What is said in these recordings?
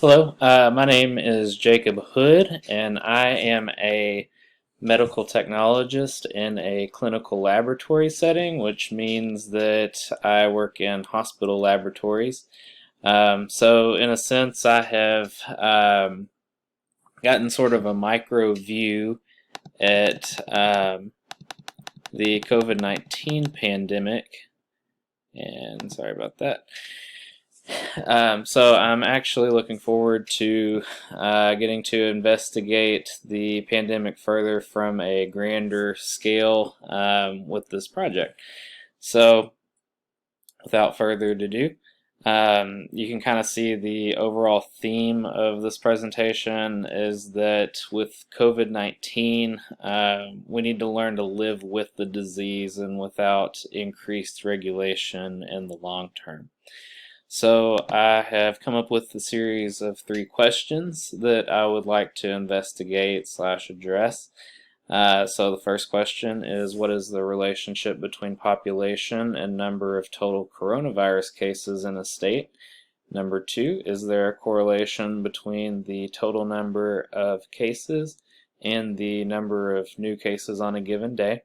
Hello, my name is Jacob Hood, and I am a medical technologist in a clinical laboratory setting, which means that I work in hospital laboratories. So, in a sense, I have gotten sort of a micro view at the COVID-19 pandemic, and sorry about that. So I'm actually looking forward to getting to investigate the pandemic further from a grander scale with this project. So without further ado, you can kind of see the overall theme of this presentation is that with COVID-19, we need to learn to live with the disease and without increased regulation in the long term. So I have come up with a series of 3 questions that I would like to investigate / address. So the first question is, what is the relationship between population and number of total coronavirus cases in a state? Number 2, is there a correlation between the total number of cases and the number of new cases on a given day?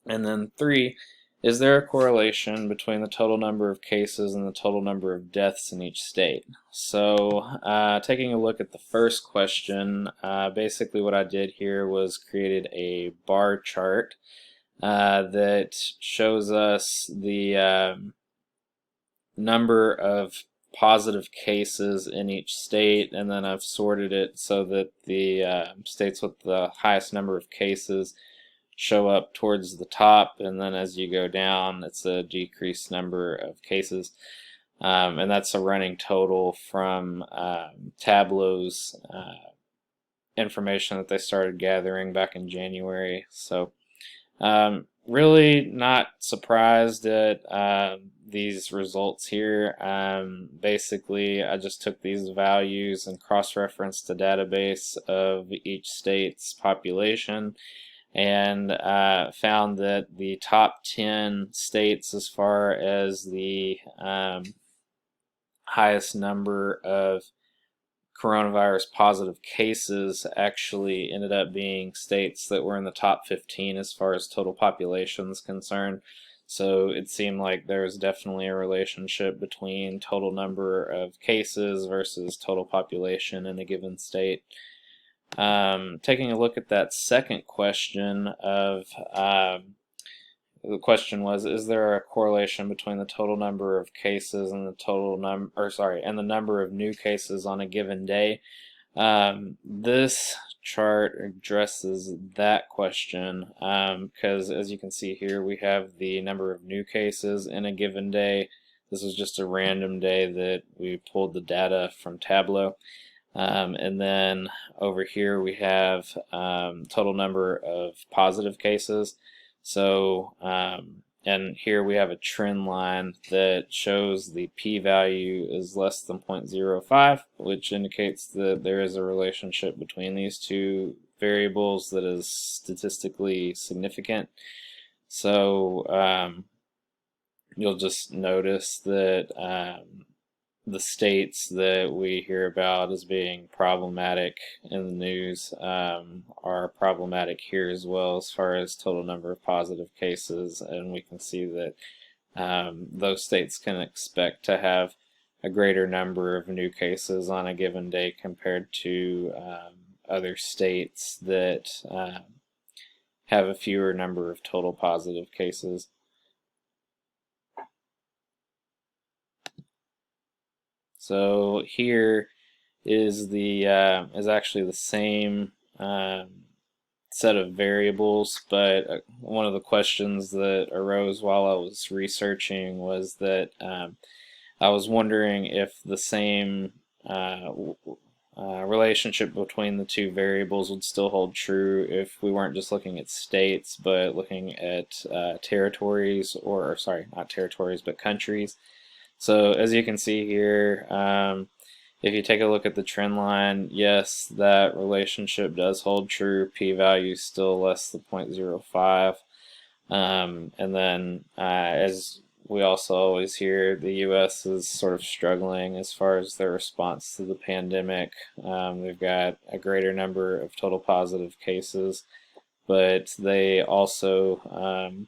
And then 3, is there a correlation between the total number of cases and the total number of deaths in each state? So taking a look at the first question, basically what I did here was created a bar chart that shows us the number of positive cases in each state, and then I've sorted it so that the states with the highest number of cases show up towards the top, and then as you go down it's a decreased number of cases, and that's a running total from Tableau's information that they started gathering back in January. So really not surprised at these results here. Basically I just took these values and cross-referenced the database of each state's population and found that the top 10 states as far as the highest number of coronavirus positive cases actually ended up being states that were in the top 15 as far as total population is concerned. So it seemed like there was definitely a relationship between total number of cases versus total population in a given state. Taking a look at that second question of the question was, is there a correlation between the total number of cases and the total and the number of new cases on a given day? This chart addresses that question because as you can see here, we have the number of new cases in a given day. This was just a random day that we pulled the data from Tableau. And then over here we have total number of positive cases. So, and here we have a trend line that shows the p-value is less than 0.05, which indicates that there is a relationship between these two variables that is statistically significant. So you'll just notice that the states that we hear about as being problematic in the news are problematic here as well as far as total number of positive cases, and we can see that those states can expect to have a greater number of new cases on a given day compared to other states that have a fewer number of total positive cases. So here is actually the same set of variables, but one of the questions that arose while I was researching was that I was wondering if the same relationship between the two variables would still hold true if we weren't just looking at states, but looking at territories, or sorry, not territories, but countries. So as you can see here, if you take a look at the trend line, yes, that relationship does hold true. P-value is still less than 0.05. And then as we also always hear the U.S. is sort of struggling as far as their response to the pandemic. They've got a greater number of total positive cases, but they also,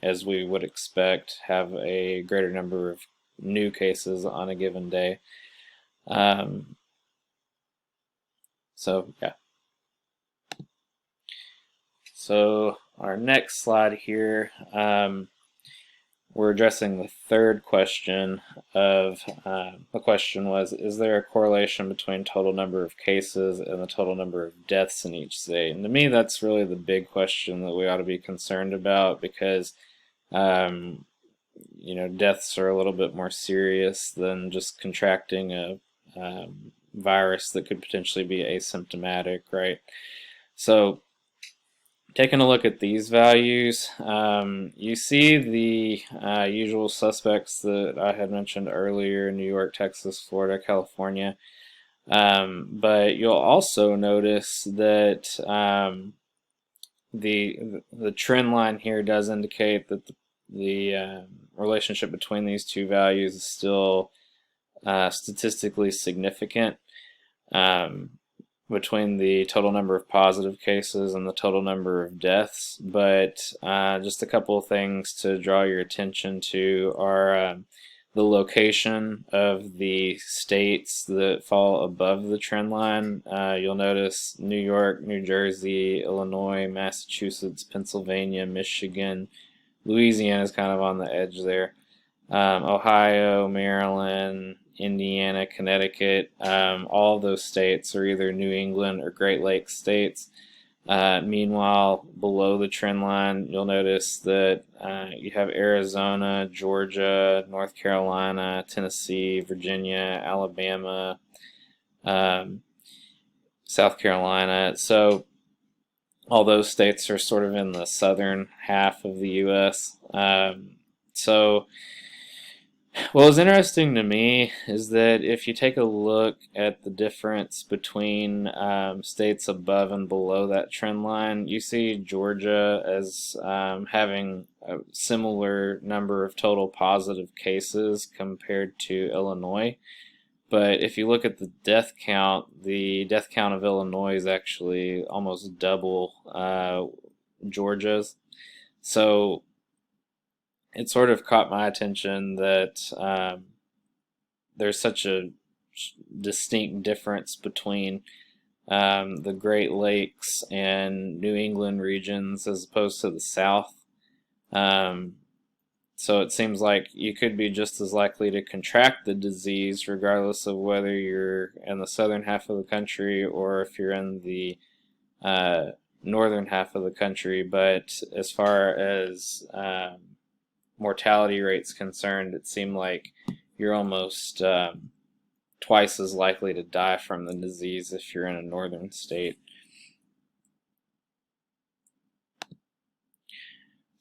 as we would expect, have a greater number of new cases on a given day. So yeah. So our next slide here, we're addressing the third question of, the question was, is there a correlation between total number of cases and the total number of deaths in each state? And to me, that's really the big question that we ought to be concerned about, because deaths are a little bit more serious than just contracting a virus that could potentially be asymptomatic, right? So taking a look at these values, you see the usual suspects that I had mentioned earlier: New York, Texas, Florida, California. But you'll also notice that the trend line here does indicate that the relationship between these two values is still statistically significant. Between the total number of positive cases and the total number of deaths. But just a couple of things to draw your attention to are the location of the states that fall above the trend line. You'll notice New York, New Jersey, Illinois, Massachusetts, Pennsylvania, Michigan. Louisiana is kind of on the edge there. Ohio, Maryland, Indiana, Connecticut, all of those states are either New England or Great Lakes states. Meanwhile, below the trend line, you'll notice that you have Arizona, Georgia, North Carolina, Tennessee, Virginia, Alabama, South Carolina. So all those states are sort of in the southern half of the U.S. What was interesting to me is that if you take a look at the difference between states above and below that trend line, you see Georgia as having a similar number of total positive cases compared to Illinois. But if you look at the death count of Illinois is actually almost double Georgia's. So it sort of caught my attention that there's such a distinct difference between the Great Lakes and New England regions as opposed to the South. So it seems like you could be just as likely to contract the disease regardless of whether you're in the southern half of the country or if you're in the northern half of the country. But as far as mortality rate's concerned, it seemed like you're almost twice as likely to die from the disease if you're in a northern state.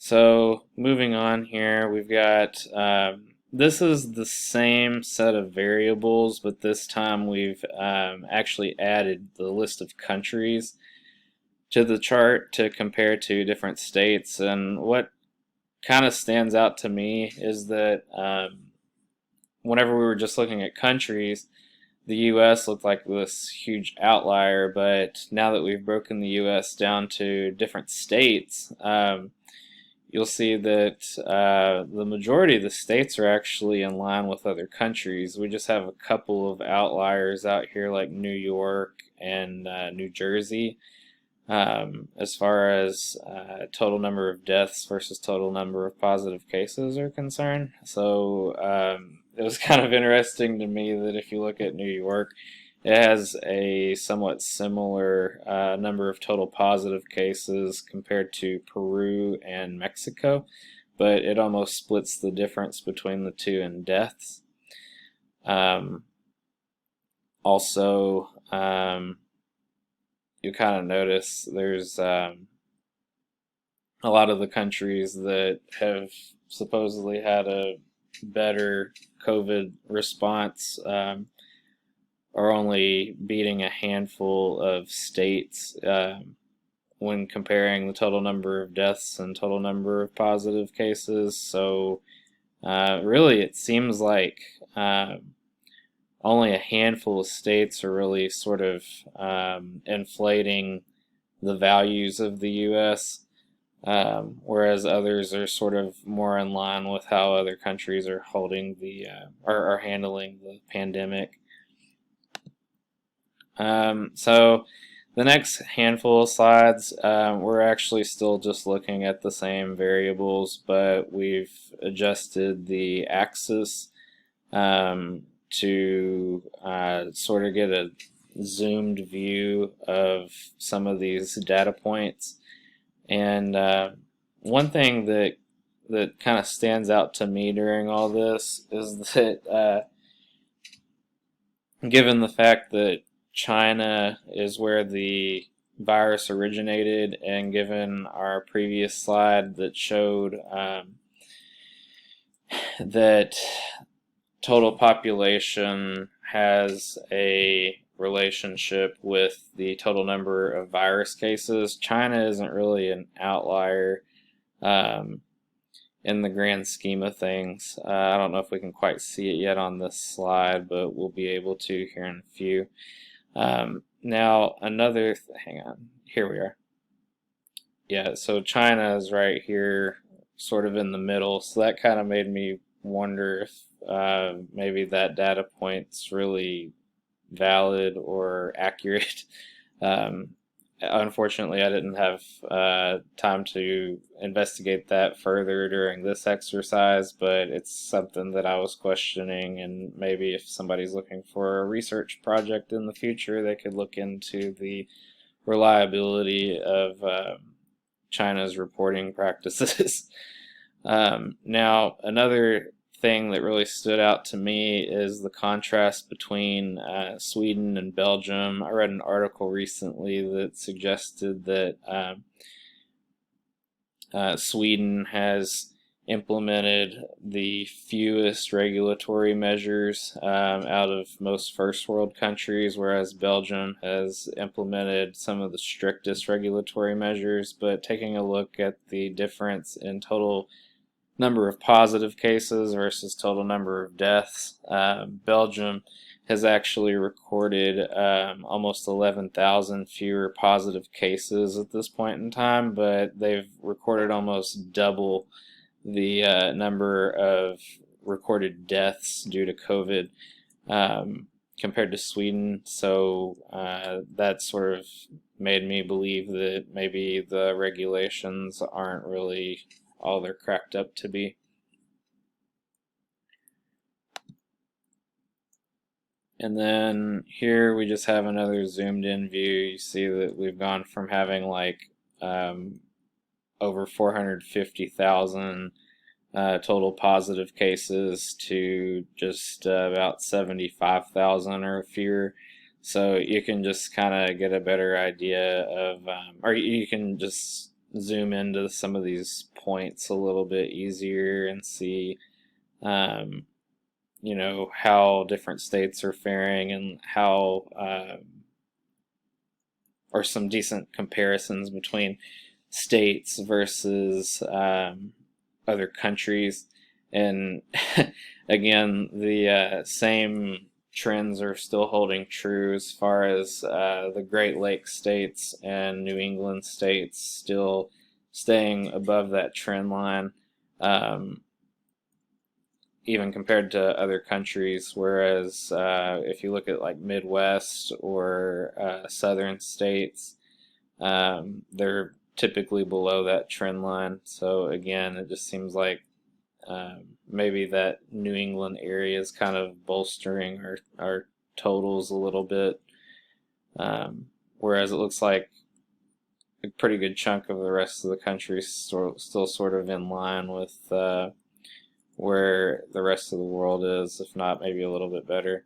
So moving on here, we've got this is the same set of variables, but this time we've actually added the list of countries to the chart to compare to different states. And what kind of stands out to me is that whenever we were just looking at countries, the U.S. looked like this huge outlier, but now that we've broken the U.S. down to different states, you'll see that the majority of the states are actually in line with other countries. We just have a couple of outliers out here like New York and New Jersey. As far as total number of deaths versus total number of positive cases are concerned. So it was kind of interesting to me that if you look at New York, it has a somewhat similar number of total positive cases compared to Peru and Mexico, but it almost splits the difference between the two in deaths. Also, you kind of notice there's a lot of the countries that have supposedly had a better COVID response are only beating a handful of states when comparing the total number of deaths and total number of positive cases. So really it seems like only a handful of states are really sort of inflating the values of the U.S., whereas others are sort of more in line with how other countries are holding the are handling the pandemic. So the next handful of slides, we're actually still just looking at the same variables, but we've adjusted the axis to sort of get a zoomed view of some of these data points. And one thing that kind of stands out to me during all this is that given the fact that China is where the virus originated, and given our previous slide that showed that total population has a relationship with the total number of virus cases, China isn't really an outlier in the grand scheme of things. I don't know if we can quite see it yet on this slide, but we'll be able to here in a few. Now hang on, here we are. Yeah, so China is right here, sort of in the middle, so that kind of made me wonder if maybe that data point's really valid or accurate. Unfortunately, I didn't have time to investigate that further during this exercise, but it's something that I was questioning, and maybe if somebody's looking for a research project in the future, they could look into the reliability of China's reporting practices. Now, another thing that really stood out to me is the contrast between Sweden and Belgium. I read an article recently that suggested that Sweden has implemented the fewest regulatory measures out of most first world countries, whereas Belgium has implemented some of the strictest regulatory measures. But taking a look at the difference in total number of positive cases versus total number of deaths, Belgium has actually recorded almost 11,000 fewer positive cases at this point in time, but they've recorded almost double the number of recorded deaths due to COVID compared to Sweden. So that sort of made me believe that maybe the regulations aren't really all they're cracked up to be. And then here we just have another zoomed in view. You see that we've gone from having like over 450,000 total positive cases to just about 75,000 or fewer. So you can just kind of get a better idea of, or you can just zoom into some of these points a little bit easier and see you know, how different states are faring, and how or some decent comparisons between states versus other countries. And again, the same trends are still holding true as far as the Great Lakes states and New England states still staying above that trend line, even compared to other countries. Whereas if you look at like Midwest or southern states, they're typically below that trend line. So again, it just seems like maybe that New England area is kind of bolstering our totals a little bit, whereas it looks like a pretty good chunk of the rest of the country is still sort of in line with where the rest of the world is, if not maybe a little bit better.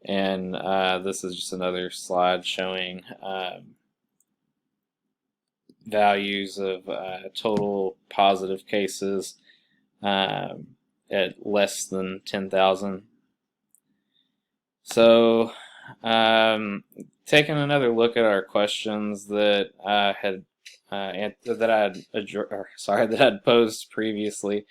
And this is just another slide showing values of total positive cases at less than 10,000. So taking another look at our questions that I had that I'd posed previously.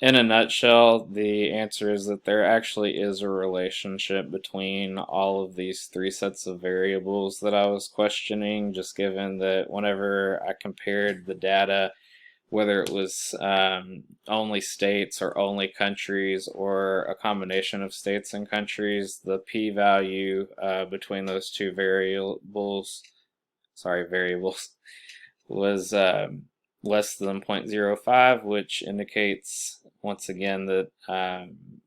In a nutshell, the answer is that there actually is a relationship between all of these three sets of variables that I was questioning, just given that whenever I compared the data, whether it was only states or only countries or a combination of states and countries, the p-value between those two variables was less than 0.05, which indicates once again that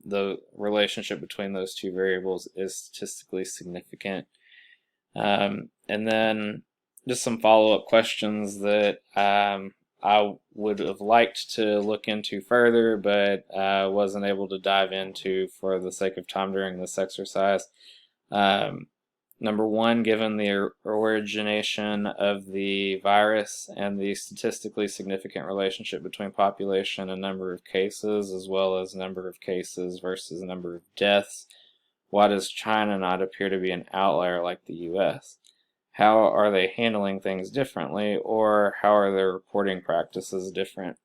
the relationship between those two variables is statistically significant. And then just some follow-up questions that I would have liked to look into further, but wasn't able to dive into for the sake of time during this exercise. Number one, given the origination of the virus and the statistically significant relationship between population and number of cases, as well as number of cases versus number of deaths, why does China not appear to be an outlier like the US? How are they handling things differently, or how are their reporting practices different?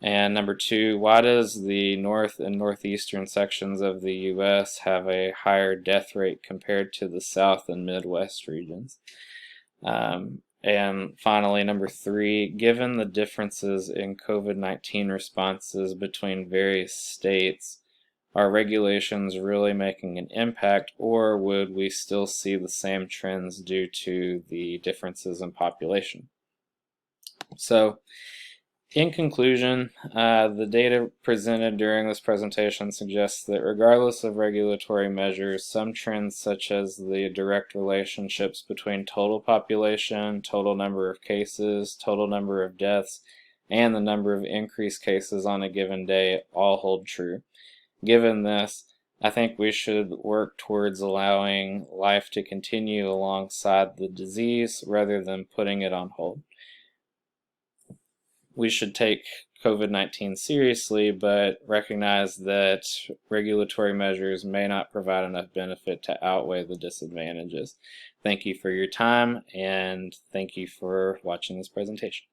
And number two, why does the north and northeastern sections of the US have a higher death rate compared to the south and midwest regions? And finally, number three, given the differences in COVID-19 responses between various states, are regulations really making an impact, or would we still see the same trends due to the differences in population? So, in conclusion, the data presented during this presentation suggests that regardless of regulatory measures, some trends such as the direct relationships between total population, total number of cases, total number of deaths, and the number of increased cases on a given day all hold true. Given this, I think we should work towards allowing life to continue alongside the disease rather than putting it on hold. We should take COVID-19 seriously, but recognize that regulatory measures may not provide enough benefit to outweigh the disadvantages. Thank you for your time, and thank you for watching this presentation.